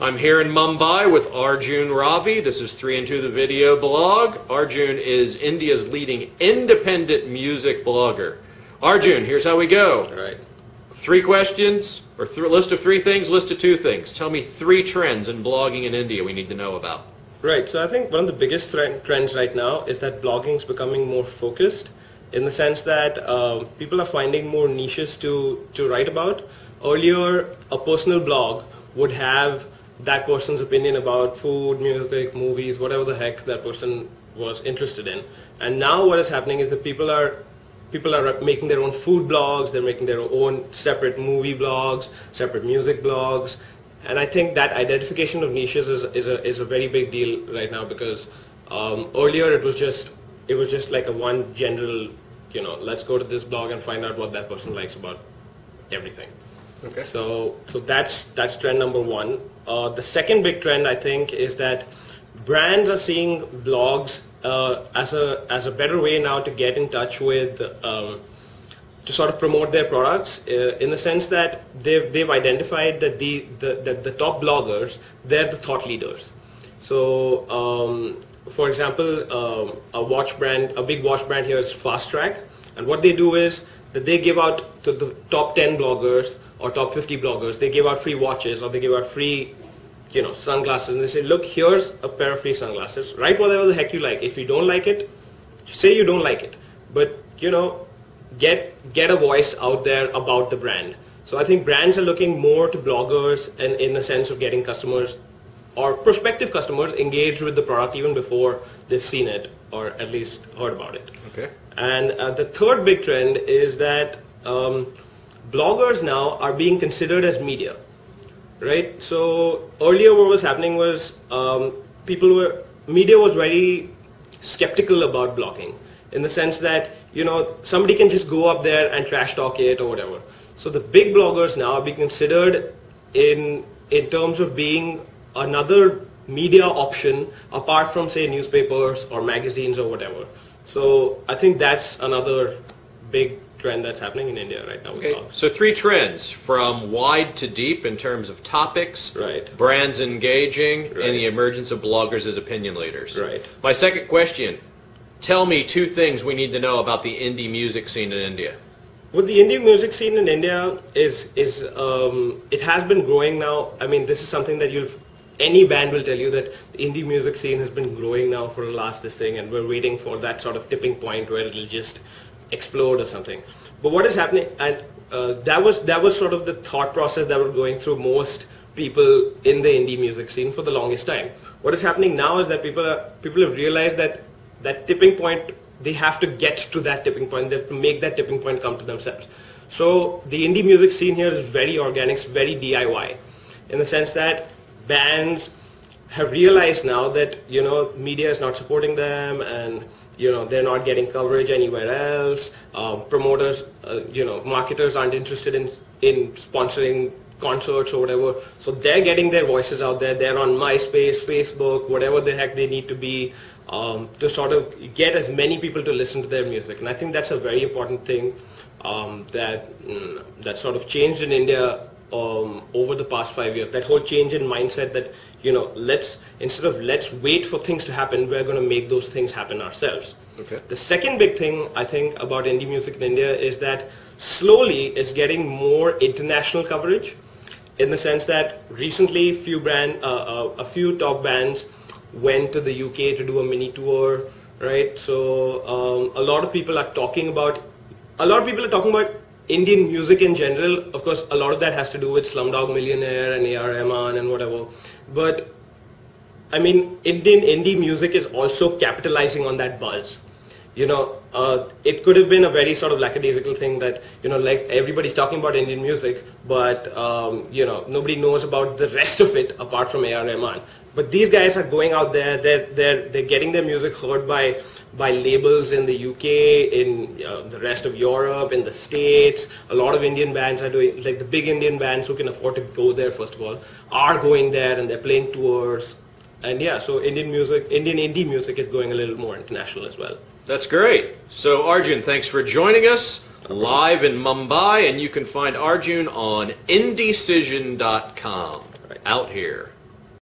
I'm here in Mumbai with Arjun Ravi. This is 3 and 2 the video blog. Arjun is India's leading independent music blogger. Arjun, here's how we go. All right. 3 questions, or list of 3 things, list of 2 things. Tell me 3 trends in blogging in India we need to know about. Right, so I think one of the biggest trends right now is that blogging is becoming more focused in the sense that people are finding more niches to write about. Earlier, a personal blog would have that person's opinion about food, music, movies, whatever the heck that person was interested in. And now what is happening is that people are making their own food blogs, they're making their own separate movie blogs, separate music blogs. And I think that identification of niches is a very big deal right now, because earlier it was just like a one general, let's go to this blog and find out what that person likes about everything. Okay. So that's trend number 1. The second big trend, I think, is that brands are seeing blogs as a better way now to get in touch with, to sort of promote their products, in the sense that they've identified that the top bloggers, they're the thought leaders. So for example, a big watch brand here is Fast Track, and what they do is that they give out to the top 10 bloggers or top 50 bloggers, they give out free watches, or they give out free sunglasses, and they say, look, here's a pair of free sunglasses, write whatever the heck you like. If you don't like it, say you don't like it, but get a voice out there about the brand. So I think brands are looking more to bloggers, and in the sense of getting customers or prospective customers engaged with the product even before they've seen it or at least heard about it. Okay. And the third big trend is that bloggers now are being considered as media, right? So earlier what was happening was media was very skeptical about blogging, in the sense that somebody can just go up there and trash talk it or whatever. So the big bloggers now are being considered in terms of being another media option apart from, say, newspapers or magazines or whatever. So I think that's another big trend that's happening in India right now. Okay. So 3 trends, from wide to deep in terms of topics, right, brands engaging, right, and the emergence of bloggers as opinion leaders. Right. My second question, tell me 2 things we need to know about the indie music scene in India. Well, the indie music scene in India it has been growing now. I mean, this is something that any band will tell you, that the indie music scene has been growing now for the last and we're waiting for that sort of tipping point where it'll just explode or something. But what is happening, and that was sort of the thought process that was going through most people in the indie music scene for the longest time. What is happening now is that people have realized that tipping point, they have to get to that tipping point. They have to make that tipping point come to themselves. So the indie music scene here is very organic, very DIY, in the sense that bands have realized now that media is not supporting them, and they're not getting coverage anywhere else. Promoters, marketers aren't interested in sponsoring concerts or whatever. So they're getting their voices out there. They're on MySpace, Facebook, whatever the heck they need to be, to sort of get as many people to listen to their music. And I think that's a very important thing that sort of changed in India over the past 5 years. That whole change in mindset that let's wait for things to happen, we're going to make those things happen ourselves. Okay. The second big thing I think about indie music in India is that slowly it's getting more international coverage, in the sense that recently a few top bands went to the UK to do a mini tour, right? So a lot of people are talking about Indian music in general. Of course, a lot of that has to do with Slumdog Millionaire and A.R. Rahman and whatever. But I mean, Indian indie music is also capitalizing on that buzz. It could have been a very sort of lackadaisical thing that, like everybody's talking about Indian music, but, nobody knows about the rest of it apart from A.R. Rahman. But these guys are going out there, they're getting their music heard by labels in the UK, in the rest of Europe, in the States. A lot of Indian bands are doing, like the big Indian bands who can afford to go there, first of all, are going there and they're playing tours. And yeah, so Indian indie music is going a little more international as well. That's great. So Arjun, thanks for joining us live in Mumbai, and you can find Arjun on indecision.com. Right. Out here.